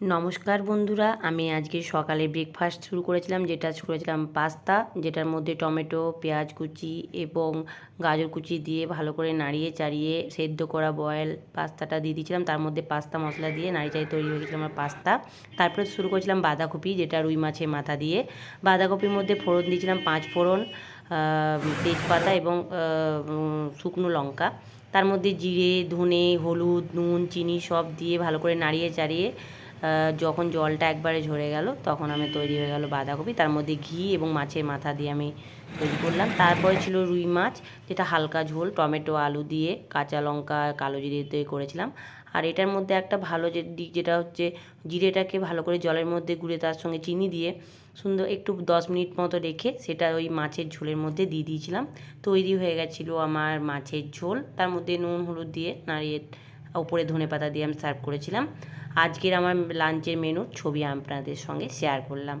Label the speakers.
Speaker 1: নমস্কার বন্ধুরা, আমি আজকে সকালে ব্রেকফাস্ট শুরু করেছিলাম, পাস্তা, যেটার মধ্যে টমেটো, পেঁয়াজ কুচি এবং গাজর কুচি দিয়ে ভালো করে নাড়িয়ে চাড়িয়ে সেদ্ধ করা বয়েল পাস্তাটা দিয়ে দিয়েছিলাম। তার মধ্যে পাস্তা মশলা দিয়ে নাড়িয়ে চাড়িয়ে তৈরি হয়ে গেছিলো আমার পাস্তা। তারপরে শুরু করেছিলাম বাঁধাকপি, যেটা রুই মাছের মাথা দিয়ে। বাঁধাকপির মধ্যে ফোড়ন দিয়েছিলাম 5 ফোড়ন, তেজপাতা এবং শুকনো লঙ্কা। তার মধ্যে জিরে, ধনে, হলুদ, নুন, চিনি সব দিয়ে ভালো করে নাড়িয়ে চাড়িয়ে যখন জলটা একবারে ঝরে গেল তখন আমি তৈরি হয়ে গেল বাঁধাকপি। তার মধ্যে ঘি এবং মাছের মাথা দিয়ে আমি তৈরি করলাম। তারপরে ছিল রুই মাছ, যেটা হালকা ঝোল টমেটো আলু দিয়ে কাঁচা লঙ্কা কালো জিরে দিয়ে করেছিলাম। আর এটার মধ্যে একটা ভালো যে দিক যেটা হচ্ছে, জিরেটাকে ভালো করে জলের মধ্যে গুলে তার সঙ্গে চিনি দিয়ে সুন্দর একটু 10 মিনিট মতো রেখে সেটা ওই মাছের ঝোলের মধ্যে দিয়ে দিয়েছিলাম। তৈরি হয়ে গেছিলো আমার মাছের ঝোল। তার মধ্যে নুন হলুদ দিয়ে নাড়িয়ে উপরে ধনেপাতা দিয়ে আমি সার্ভ করেছিলাম। আজকের আমার লাঞ্চের মেনুর ছবি আপনাদের সঙ্গে শেয়ার করলাম।